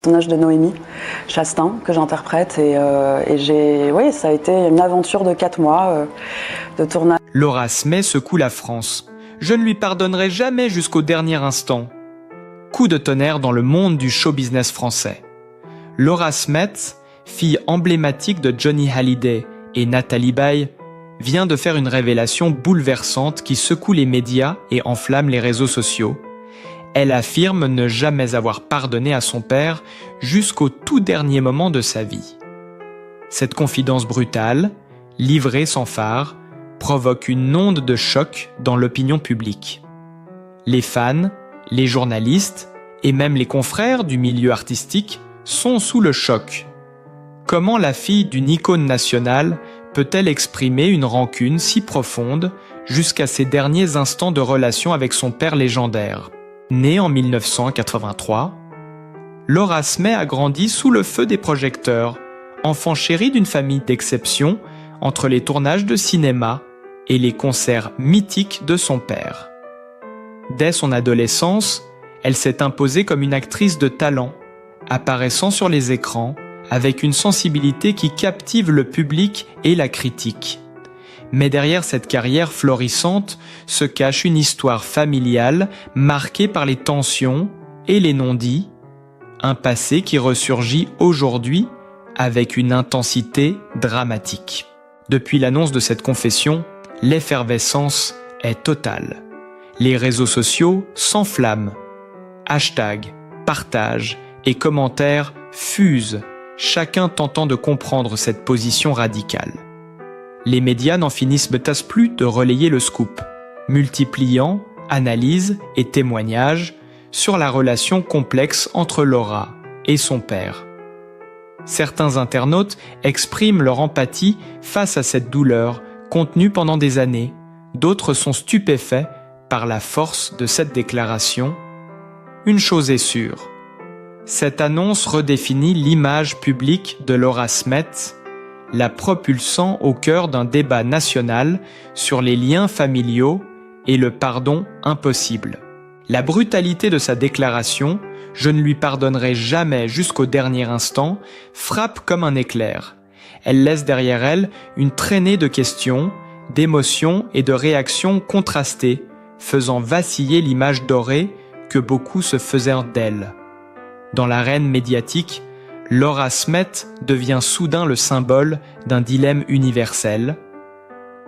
Le personnage de Noémie Chastain que j'interprète et ça a été une aventure de 4 mois de tournage. Laura Smet secoue la France. Je ne lui pardonnerai jamais jusqu'au dernier instant. Coup de tonnerre dans le monde du show business français. Laura Smet, fille emblématique de Johnny Hallyday et Nathalie Baye, vient de faire une révélation bouleversante qui secoue les médias et enflamme les réseaux sociaux. Elle affirme ne jamais avoir pardonné à son père jusqu'au tout dernier moment de sa vie. Cette confidence brutale, livrée sans phare, provoque une onde de choc dans l'opinion publique. Les fans, les journalistes et même les confrères du milieu artistique sont sous le choc. Comment la fille d'une icône nationale peut-elle exprimer une rancune si profonde jusqu'à ses derniers instants de relation avec son père légendaire ? Née en 1983, Laura Smet a grandi sous le feu des projecteurs, enfant chérie d'une famille d'exception entre les tournages de cinéma et les concerts mythiques de son père. Dès son adolescence, elle s'est imposée comme une actrice de talent, apparaissant sur les écrans avec une sensibilité qui captive le public et la critique. Mais derrière cette carrière florissante se cache une histoire familiale marquée par les tensions et les non-dits, un passé qui ressurgit aujourd'hui avec une intensité dramatique. Depuis l'annonce de cette confession, l'effervescence est totale. Les réseaux sociaux s'enflamment. Hashtags, partages et commentaires fusent, chacun tentant de comprendre cette position radicale. Les médias n'en finissent peut-être plus de relayer le scoop, multipliant analyses et témoignages sur la relation complexe entre Laura et son père. Certains internautes expriment leur empathie face à cette douleur contenue pendant des années, d'autres sont stupéfaits par la force de cette déclaration. Une chose est sûre, cette annonce redéfinit l'image publique de Laura Smet, la propulsant au cœur d'un débat national sur les liens familiaux et le pardon impossible. La brutalité de sa déclaration, je ne lui pardonnerai jamais jusqu'au dernier instant, frappe comme un éclair. Elle laisse derrière elle une traînée de questions, d'émotions et de réactions contrastées, faisant vaciller l'image dorée que beaucoup se faisaient d'elle. Dans l'arène médiatique, Laura Smet devient soudain le symbole d'un dilemme universel.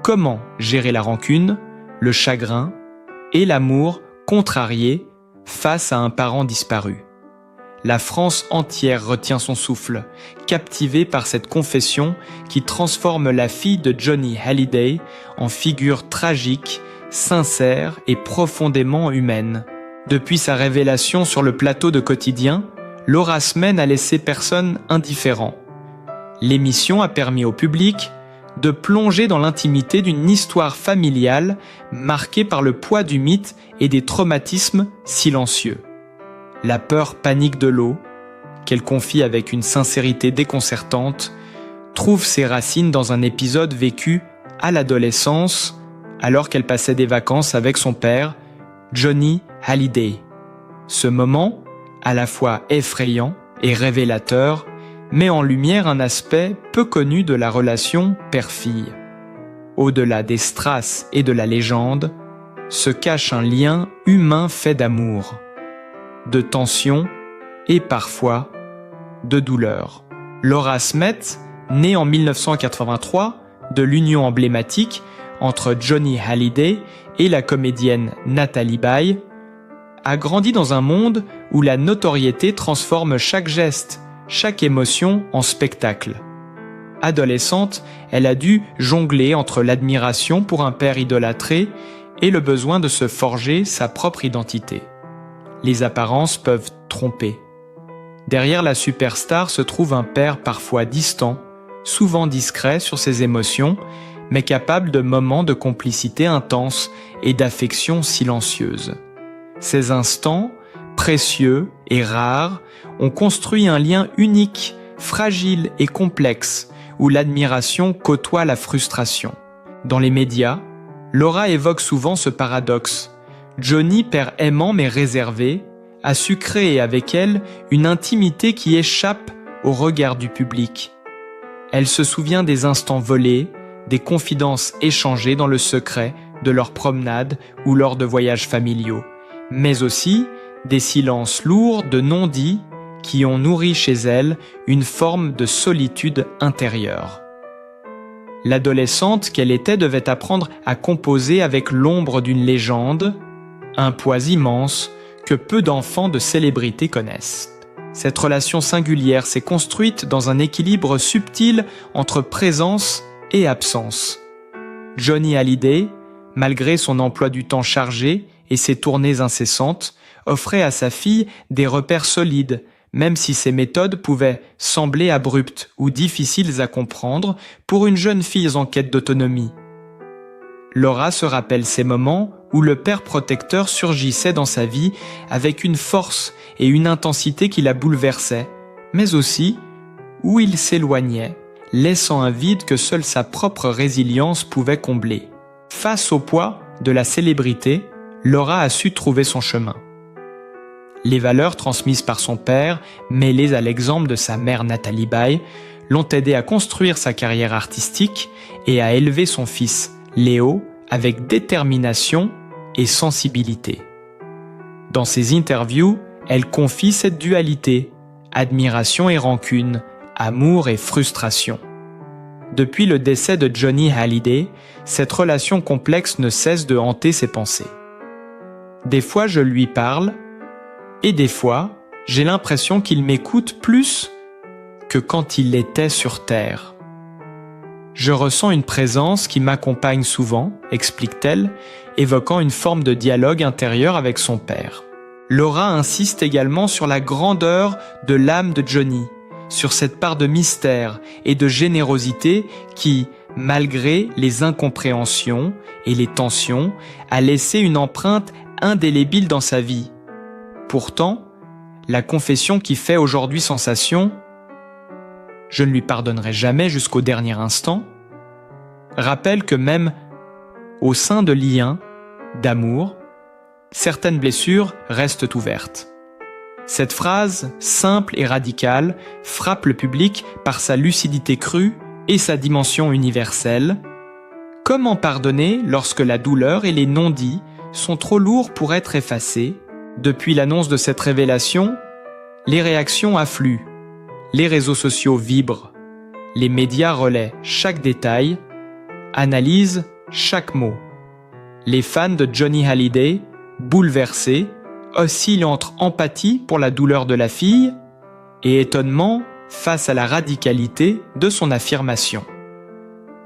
Comment gérer la rancune, le chagrin et l'amour contrarié face à un parent disparu ? La France entière retient son souffle, captivée par cette confession qui transforme la fille de Johnny Hallyday en figure tragique, sincère et profondément humaine. Depuis sa révélation sur le plateau de Quotidien, Laura Smet n'a laissé personne indifférent. L'émission a permis au public de plonger dans l'intimité d'une histoire familiale marquée par le poids du mythe et des traumatismes silencieux. La peur panique de l'eau, qu'elle confie avec une sincérité déconcertante, trouve ses racines dans un épisode vécu à l'adolescence alors qu'elle passait des vacances avec son père, Johnny Hallyday. Ce moment, à la fois effrayant et révélateur, met en lumière un aspect peu connu de la relation père-fille. Au-delà des strass et de la légende, se cache un lien humain fait d'amour, de tension et parfois de douleur. Laura Smet, née en 1983 de l'union emblématique entre Johnny Hallyday et la comédienne Nathalie Baye, a grandi dans un monde où la notoriété transforme chaque geste, chaque émotion en spectacle. Adolescente, elle a dû jongler entre l'admiration pour un père idolâtré et le besoin de se forger sa propre identité. Les apparences peuvent tromper. Derrière la superstar se trouve un père parfois distant, souvent discret sur ses émotions, mais capable de moments de complicité intense et d'affection silencieuse. Ces instants, précieux et rares, ont construit un lien unique, fragile et complexe, où l'admiration côtoie la frustration. Dans les médias, Laura évoque souvent ce paradoxe. Johnny, père aimant mais réservé, a su créer avec elle une intimité qui échappe au regard du public. Elle se souvient des instants volés, des confidences échangées dans le secret de leurs promenades ou lors de voyages familiaux, mais aussi des silences lourds de non-dits qui ont nourri chez elle une forme de solitude intérieure. L'adolescente qu'elle était devait apprendre à composer avec l'ombre d'une légende, un poids immense que peu d'enfants de célébrités connaissent. Cette relation singulière s'est construite dans un équilibre subtil entre présence et absence. Johnny Hallyday, malgré son emploi du temps chargé et ses tournées incessantes, offrait à sa fille des repères solides, même si ses méthodes pouvaient sembler abruptes ou difficiles à comprendre pour une jeune fille en quête d'autonomie. Laura se rappelle ces moments où le père protecteur surgissait dans sa vie avec une force et une intensité qui la bouleversaient, mais aussi où il s'éloignait, laissant un vide que seule sa propre résilience pouvait combler. Face au poids de la célébrité, Laura a su trouver son chemin. Les valeurs transmises par son père, mêlées à l'exemple de sa mère Nathalie Baye, l'ont aidée à construire sa carrière artistique et à élever son fils, Léo, avec détermination et sensibilité. Dans ses interviews, elle confie cette dualité, admiration et rancune, amour et frustration. Depuis le décès de Johnny Hallyday, cette relation complexe ne cesse de hanter ses pensées. Des fois, je lui parle, et des fois, j'ai l'impression qu'il m'écoute plus que quand il était sur Terre. Je ressens une présence qui m'accompagne souvent, explique-t-elle, évoquant une forme de dialogue intérieur avec son père. Laura insiste également sur la grandeur de l'âme de Johnny, sur cette part de mystère et de générosité qui, malgré les incompréhensions et les tensions, a laissé une empreinte indélébile dans sa vie. Pourtant, la confession qui fait aujourd'hui sensation, je ne lui pardonnerai jamais jusqu'au dernier instant, rappelle que même au sein de liens, d'amour, certaines blessures restent ouvertes. Cette phrase, simple et radicale, frappe le public par sa lucidité crue et sa dimension universelle. Comment pardonner lorsque la douleur et les non-dits sont trop lourds pour être effacés? Depuis l'annonce de cette révélation, les réactions affluent, les réseaux sociaux vibrent, les médias relaient chaque détail, analysent chaque mot. Les fans de Johnny Hallyday, bouleversés, oscillent entre empathie pour la douleur de la fille et étonnement face à la radicalité de son affirmation.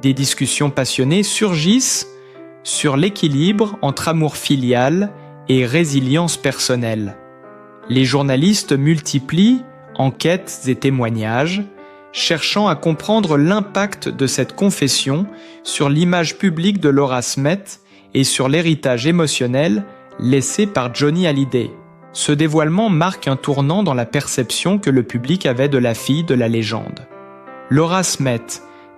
Des discussions passionnées surgissent sur l'équilibre entre amour filial et résilience personnelle. Les journalistes multiplient enquêtes et témoignages, cherchant à comprendre l'impact de cette confession sur l'image publique de Laura Smet et sur l'héritage émotionnel laissé par Johnny Hallyday. Ce dévoilement marque un tournant dans la perception que le public avait de la fille de la légende. Laura Smet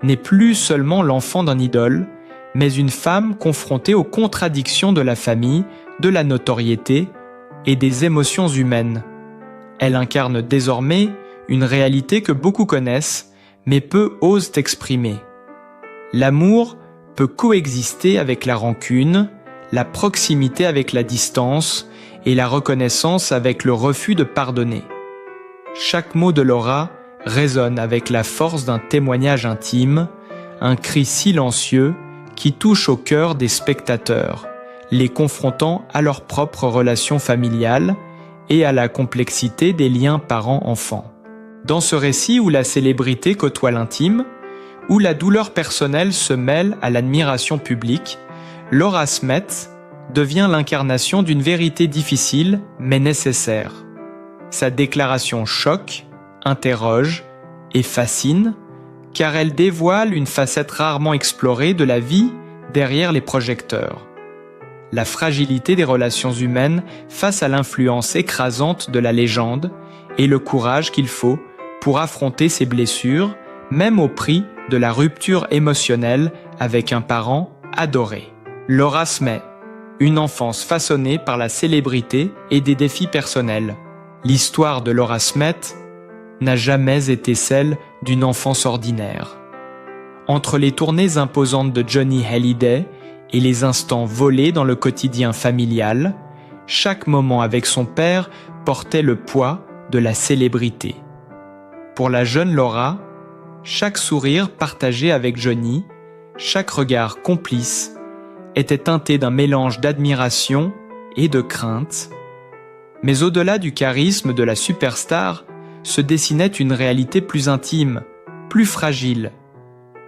n'est plus seulement l'enfant d'un idole, mais une femme confrontée aux contradictions de la famille, de la notoriété et des émotions humaines. Elle incarne désormais une réalité que beaucoup connaissent, mais peu osent exprimer. L'amour peut coexister avec la rancune, la proximité avec la distance et la reconnaissance avec le refus de pardonner. Chaque mot de Laura résonne avec la force d'un témoignage intime, un cri silencieux qui touche au cœur des spectateurs, les confrontant à leur propre relation familiale et à la complexité des liens parents-enfants. Dans ce récit où la célébrité côtoie l'intime, où la douleur personnelle se mêle à l'admiration publique, Laura Smet devient l'incarnation d'une vérité difficile mais nécessaire. Sa déclaration choque, interroge et fascine, car elle dévoile une facette rarement explorée de la vie derrière les projecteurs. La fragilité des relations humaines face à l'influence écrasante de la légende et le courage qu'il faut pour affronter ses blessures, même au prix de la rupture émotionnelle avec un parent adoré. Laura Smet, une enfance façonnée par la célébrité et des défis personnels. L'histoire de Laura Smith n'a jamais été celle d'une enfance ordinaire. Entre les tournées imposantes de Johnny Hallyday et les instants volés dans le quotidien familial, chaque moment avec son père portait le poids de la célébrité. Pour la jeune Laura, chaque sourire partagé avec Johnny, chaque regard complice, était teinté d'un mélange d'admiration et de crainte. Mais au-delà du charisme de la superstar, se dessinait une réalité plus intime, plus fragile,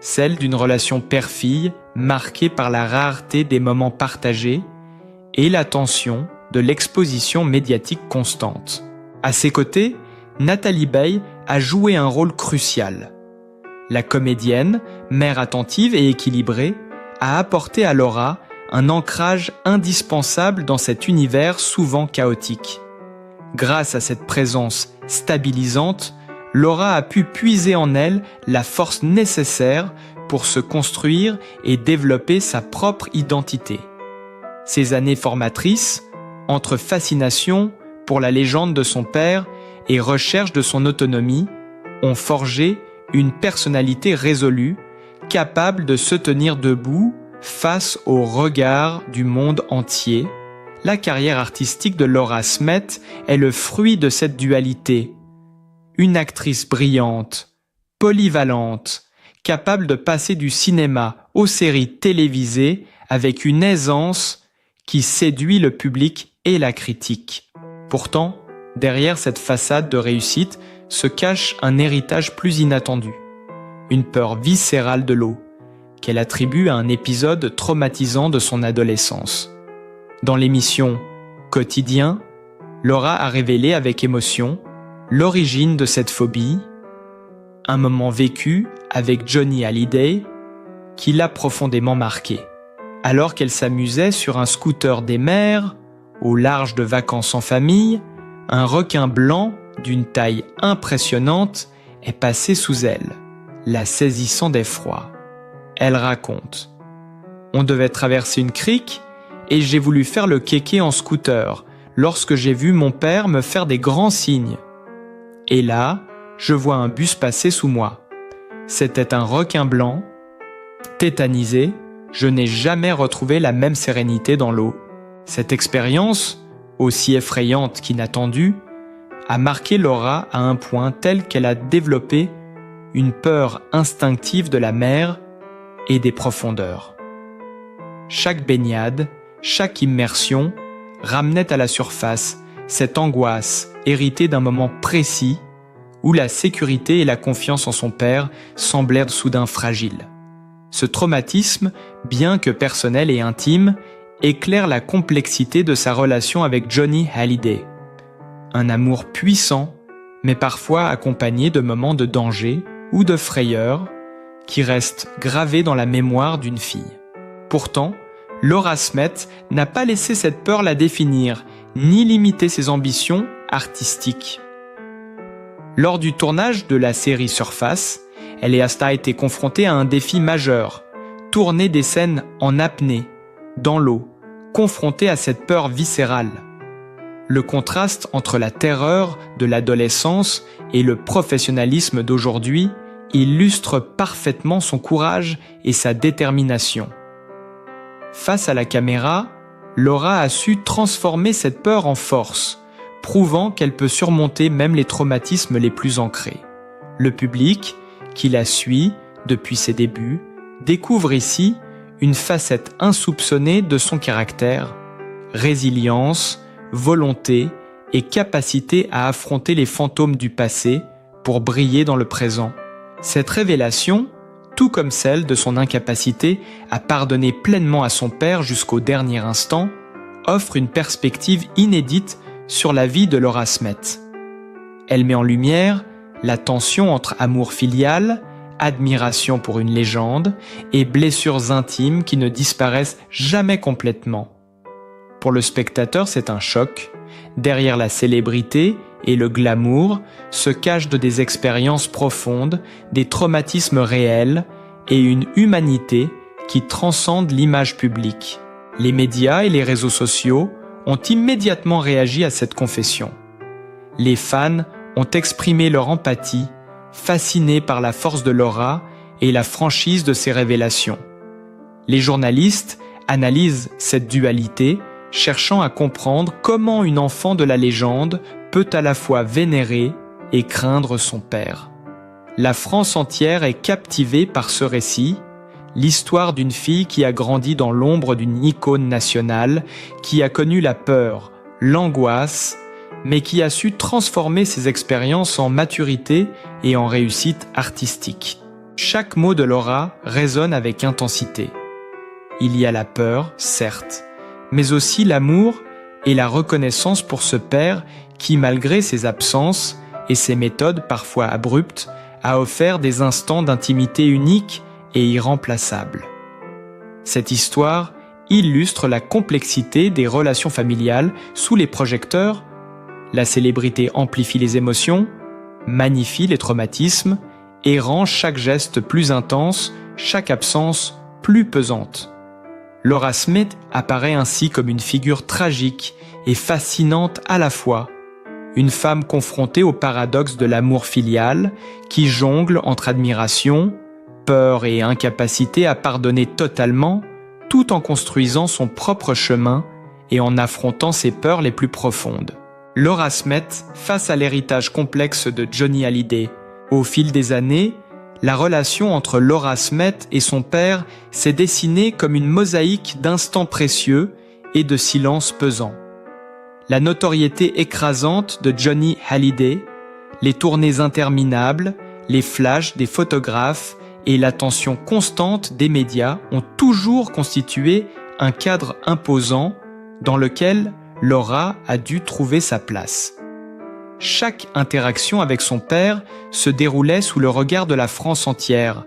celle d'une relation père-fille marquée par la rareté des moments partagés et la tension de l'exposition médiatique constante. À ses côtés, Natalie Baye a joué un rôle crucial. La comédienne, mère attentive et équilibrée, a apporté à Laura un ancrage indispensable dans cet univers souvent chaotique. Grâce à cette présence stabilisante, Laura a pu puiser en elle la force nécessaire pour se construire et développer sa propre identité. Ces années formatrices, entre fascination pour la légende de son père et recherche de son autonomie, ont forgé une personnalité résolue, capable de se tenir debout face au regard du monde entier. La carrière artistique de Laura Smith est le fruit de cette dualité. Une actrice brillante, polyvalente, capable de passer du cinéma aux séries télévisées avec une aisance qui séduit le public et la critique. Pourtant, derrière cette façade de réussite se cache un héritage plus inattendu, une peur viscérale de l'eau, qu'elle attribue à un épisode traumatisant de son adolescence. Dans l'émission Quotidien, Laura a révélé avec émotion l'origine de cette phobie, un moment vécu avec Johnny Hallyday qui l'a profondément marquée. Alors qu'elle s'amusait sur un scooter des mers, au large de vacances en famille, un requin blanc d'une taille impressionnante est passé sous elle, la saisissant d'effroi. Elle raconte : « On devait traverser une crique et j'ai voulu faire le kéké en scooter lorsque j'ai vu mon père me faire des grands signes. Et là, je vois un bus passer sous moi. C'était un requin blanc. Tétanisé, je n'ai jamais retrouvé la même sérénité dans l'eau. Cette expérience, aussi effrayante qu'inattendue, a marqué Laura à un point tel qu'elle a développé une peur instinctive de la mer et des profondeurs. Chaque baignade, chaque immersion ramenait à la surface cette angoisse héritée d'un moment précis où la sécurité et la confiance en son père semblèrent soudain fragiles. Ce traumatisme, bien que personnel et intime, éclaire la complexité de sa relation avec Johnny Hallyday. Un amour puissant, mais parfois accompagné de moments de danger ou de frayeur qui restent gravés dans la mémoire d'une fille. Pourtant, Laura Smith n'a pas laissé cette peur la définir, ni limiter ses ambitions artistiques. Lors du tournage de la série Surface, elle a été confrontée à un défi majeur, tourner des scènes en apnée, dans l'eau, confrontée à cette peur viscérale. Le contraste entre la terreur de l'adolescence et le professionnalisme d'aujourd'hui illustre parfaitement son courage et sa détermination. Face à la caméra, Laura a su transformer cette peur en force, prouvant qu'elle peut surmonter même les traumatismes les plus ancrés. Le public, qui la suit depuis ses débuts, découvre ici une facette insoupçonnée de son caractère, résilience, volonté et capacité à affronter les fantômes du passé pour briller dans le présent. Cette révélation, tout comme celle de son incapacité à pardonner pleinement à son père jusqu'au dernier instant, offre une perspective inédite sur la vie de Laura Smith. Elle met en lumière la tension entre amour filial, admiration pour une légende et blessures intimes qui ne disparaissent jamais complètement. Pour le spectateur, c'est un choc. Derrière la célébrité et le glamour se cachent des expériences profondes, des traumatismes réels et une humanité qui transcende l'image publique. Les médias et les réseaux sociaux ont immédiatement réagi à cette confession. Les fans ont exprimé leur empathie, fascinés par la force de Laura et la franchise de ses révélations. Les journalistes analysent cette dualité, cherchant à comprendre comment une enfant de la légende peut à la fois vénérer et craindre son père. La France entière est captivée par ce récit, l'histoire d'une fille qui a grandi dans l'ombre d'une icône nationale, qui a connu la peur, l'angoisse, mais qui a su transformer ses expériences en maturité et en réussite artistique. Chaque mot de Laura résonne avec intensité. Il y a la peur, certes, mais aussi l'amour et la reconnaissance pour ce père qui, malgré ses absences et ses méthodes parfois abruptes, a offert des instants d'intimité uniques et irremplaçables. Cette histoire illustre la complexité des relations familiales sous les projecteurs. La célébrité amplifie les émotions, magnifie les traumatismes et rend chaque geste plus intense, chaque absence plus pesante. Laura Smith apparaît ainsi comme une figure tragique et fascinante à la fois, une femme confrontée au paradoxe de l'amour filial qui jongle entre admiration, peur et incapacité à pardonner totalement, tout en construisant son propre chemin et en affrontant ses peurs les plus profondes. Laura Smith face à l'héritage complexe de Johnny Hallyday. Au fil des années, la relation entre Laura Smith et son père s'est dessinée comme une mosaïque d'instants précieux et de silences pesants. La notoriété écrasante de Johnny Hallyday, les tournées interminables, les flashs des photographes et l'attention constante des médias ont toujours constitué un cadre imposant dans lequel Laura a dû trouver sa place. Chaque interaction avec son père se déroulait sous le regard de la France entière,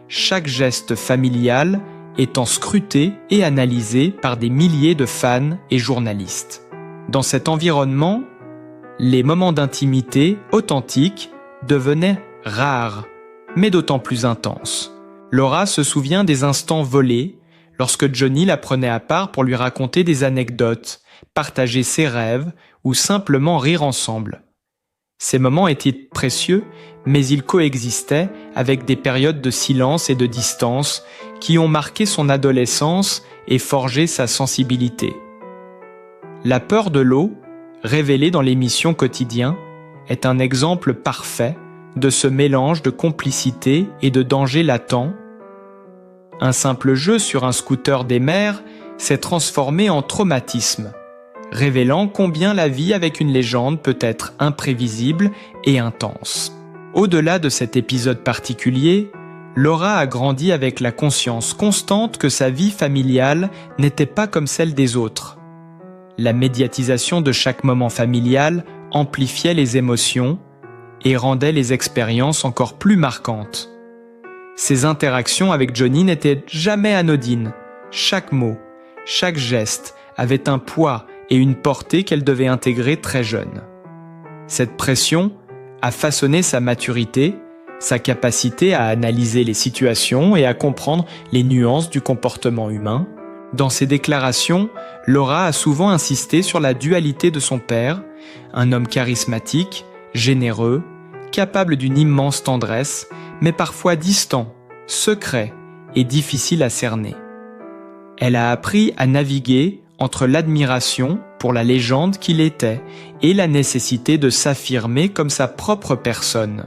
chaque geste familial étant scruté et analysé par des milliers de fans et journalistes. Dans cet environnement, les moments d'intimité authentiques devenaient rares, mais d'autant plus intenses. Laura se souvient des instants volés, lorsque Johnny la prenait à part pour lui raconter des anecdotes, partager ses rêves ou simplement rire ensemble. Ces moments étaient précieux, mais ils coexistaient avec des périodes de silence et de distance qui ont marqué son adolescence et forgé sa sensibilité. La peur de l'eau, révélée dans l'émission Quotidien, est un exemple parfait de ce mélange de complicité et de danger latent. Un simple jeu sur un scooter des mers s'est transformé en traumatisme, révélant combien la vie avec une légende peut être imprévisible et intense. Au-delà de cet épisode particulier, Laura a grandi avec la conscience constante que sa vie familiale n'était pas comme celle des autres. La médiatisation de chaque moment familial amplifiait les émotions et rendait les expériences encore plus marquantes. Ses interactions avec Johnny n'étaient jamais anodines. Chaque mot, chaque geste avait un poids et une portée qu'elle devait intégrer très jeune. Cette pression a façonné sa maturité, sa capacité à analyser les situations et à comprendre les nuances du comportement humain. Dans ses déclarations, Laura a souvent insisté sur la dualité de son père, un homme charismatique, généreux, capable d'une immense tendresse, mais parfois distant, secret et difficile à cerner. Elle a appris à naviguer entre l'admiration pour la légende qu'il était et la nécessité de s'affirmer comme sa propre personne.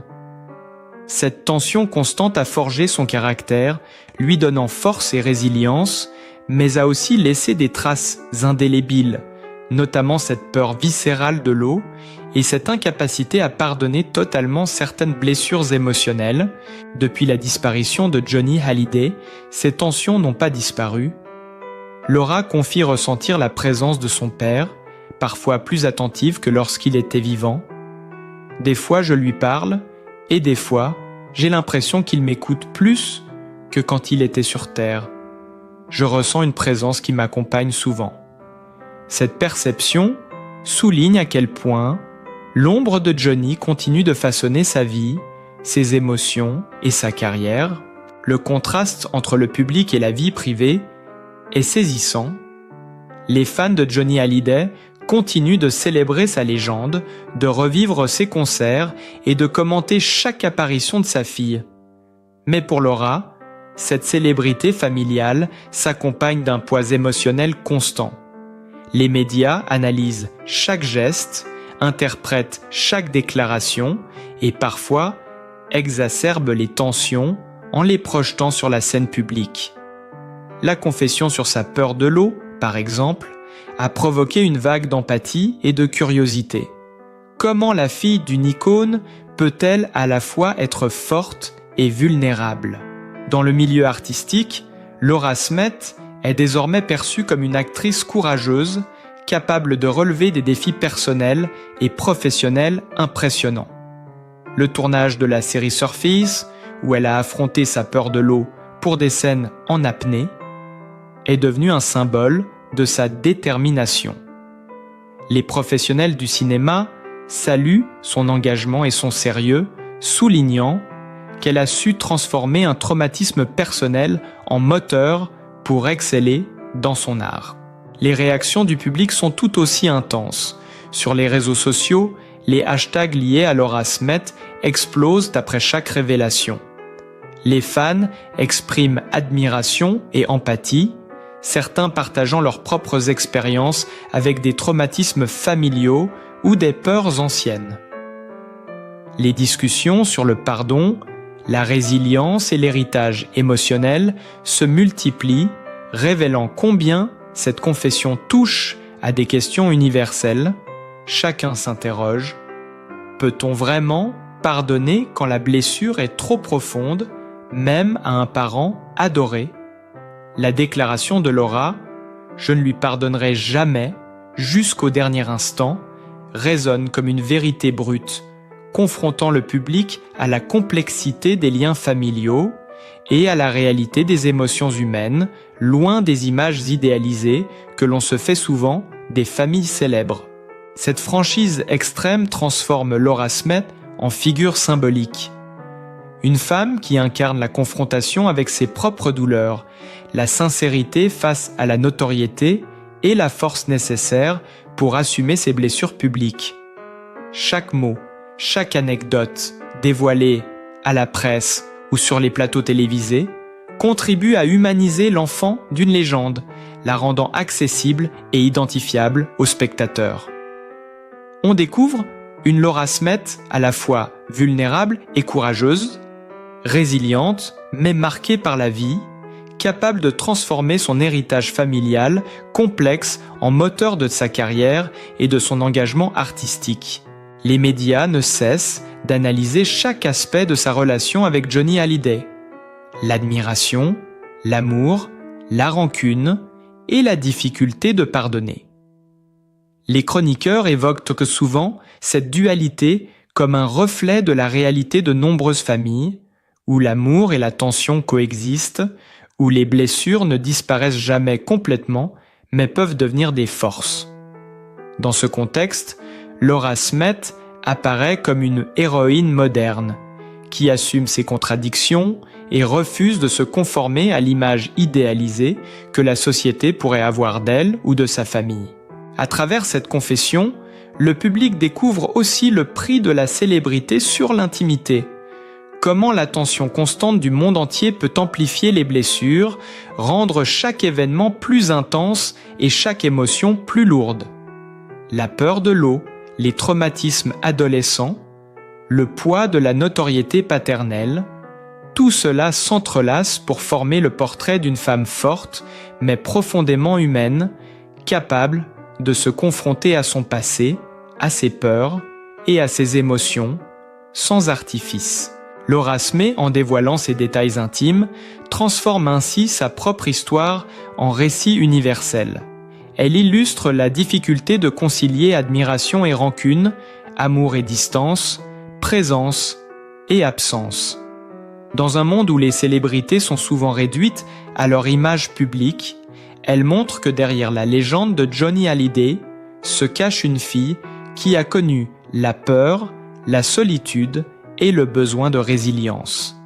Cette tension constante a forgé son caractère, lui donnant force et résilience, mais a aussi laissé des traces indélébiles, notamment cette peur viscérale de l'eau et cette incapacité à pardonner totalement certaines blessures émotionnelles. Depuis la disparition de Johnny Hallyday, ces tensions n'ont pas disparu. Laura confie ressentir la présence de son père, parfois plus attentive que lorsqu'il était vivant. Des fois je lui parle, et des fois j'ai l'impression qu'il m'écoute plus que quand il était sur Terre. Je ressens une présence qui m'accompagne souvent. Cette perception souligne à quel point l'ombre de Johnny continue de façonner sa vie, ses émotions et sa carrière. Le contraste entre le public et la vie privée est saisissant, Les fans de Johnny Hallyday continuent de célébrer sa légende, de revivre ses concerts et de commenter chaque apparition de sa fille. Mais pour Laura, cette célébrité familiale s'accompagne d'un poids émotionnel constant. Les médias analysent chaque geste, interprètent chaque déclaration et parfois exacerbent les tensions en les projetant sur la scène publique. La confession sur sa peur de l'eau, par exemple, a provoqué une vague d'empathie et de curiosité. Comment la fille d'une icône peut-elle à la fois être forte et vulnérable ? Dans le milieu artistique, Laura Smet est désormais perçue comme une actrice courageuse, capable de relever des défis personnels et professionnels impressionnants. Le tournage de la série Surface, où elle a affronté sa peur de l'eau pour des scènes en apnée, est devenu un symbole de sa détermination. Les professionnels du cinéma saluent son engagement et son sérieux, soulignant qu'elle a su transformer un traumatisme personnel en moteur pour exceller dans son art. Les réactions du public sont tout aussi intenses. Sur les réseaux sociaux, les hashtags liés à Laura Smet explosent après chaque révélation. Les fans expriment admiration et empathie, certains partageant leurs propres expériences avec des traumatismes familiaux ou des peurs anciennes. Les discussions sur le pardon, la résilience et l'héritage émotionnel se multiplient, révélant combien cette confession touche à des questions universelles. Chacun s'interroge, peut-on vraiment pardonner quand la blessure est trop profonde, même à un parent adoré ? La déclaration de Laura « Je ne lui pardonnerai jamais, jusqu'au dernier instant » résonne comme une vérité brute, confrontant le public à la complexité des liens familiaux et à la réalité des émotions humaines, loin des images idéalisées que l'on se fait souvent des familles célèbres. Cette franchise extrême transforme Laura Smet en figure symbolique. Une femme qui incarne la confrontation avec ses propres douleurs, la sincérité face à la notoriété et la force nécessaire pour assumer ses blessures publiques. Chaque mot, chaque anecdote dévoilée à la presse ou sur les plateaux télévisés contribue à humaniser l'enfant d'une légende, la rendant accessible et identifiable aux spectateurs. On découvre une Laura Smet à la fois vulnérable et courageuse, résiliente mais marquée par la vie, capable de transformer son héritage familial complexe en moteur de sa carrière et de son engagement artistique. Les médias ne cessent d'analyser chaque aspect de sa relation avec Johnny Hallyday. L'admiration, l'amour, la rancune et la difficulté de pardonner. Les chroniqueurs évoquent souvent cette dualité comme un reflet de la réalité de nombreuses familles, où l'amour et la tension coexistent, où les blessures ne disparaissent jamais complètement, mais peuvent devenir des forces. Dans ce contexte, Laura Smet apparaît comme une héroïne moderne, qui assume ses contradictions et refuse de se conformer à l'image idéalisée que la société pourrait avoir d'elle ou de sa famille. À travers cette confession, le public découvre aussi le prix de la célébrité sur l'intimité. Comment l'attention constante du monde entier peut amplifier les blessures, rendre chaque événement plus intense et chaque émotion plus lourde. La peur de l'eau, les traumatismes adolescents, le poids de la notoriété paternelle, tout cela s'entrelace pour former le portrait d'une femme forte, mais profondément humaine, capable de se confronter à son passé, à ses peurs et à ses émotions, sans artifice. Laura Smet, en dévoilant ses détails intimes, transforme ainsi sa propre histoire en récit universel. Elle illustre la difficulté de concilier admiration et rancune, amour et distance, présence et absence. Dans un monde où les célébrités sont souvent réduites à leur image publique, elle montre que derrière la légende de Johnny Hallyday se cache une fille qui a connu la peur, la solitude et le besoin de résilience.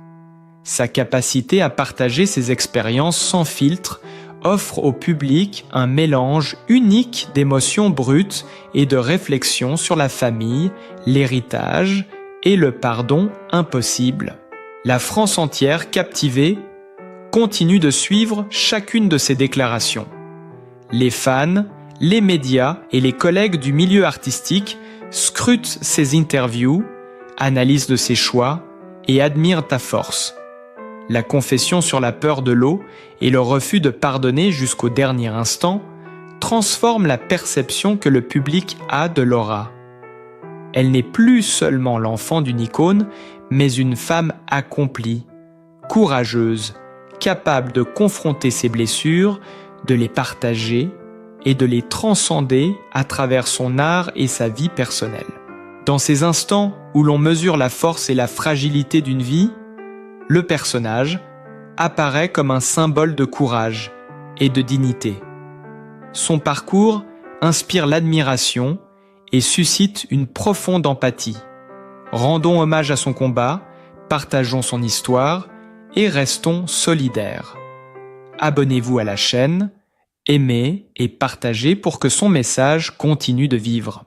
Sa capacité à partager ses expériences sans filtre offre au public un mélange unique d'émotions brutes et de réflexions sur la famille, l'héritage et le pardon impossible. La France entière, captivée, continue de suivre chacune de ces déclarations. Les fans, les médias et les collègues du milieu artistique scrutent ses interviews, analysent de ses choix et admirent ta force. La confession sur la peur de l'eau et le refus de pardonner jusqu'au dernier instant transforment la perception que le public a de Laura. Elle n'est plus seulement l'enfant d'une icône, mais une femme accomplie, courageuse, capable de confronter ses blessures, de les partager et de les transcender à travers son art et sa vie personnelle. Dans ces instants où l'on mesure la force et la fragilité d'une vie, le personnage apparaît comme un symbole de courage et de dignité. Son parcours inspire l'admiration et suscite une profonde empathie. Rendons hommage à son combat, partageons son histoire et restons solidaires. Abonnez-vous à la chaîne, aimez et partagez pour que son message continue de vivre.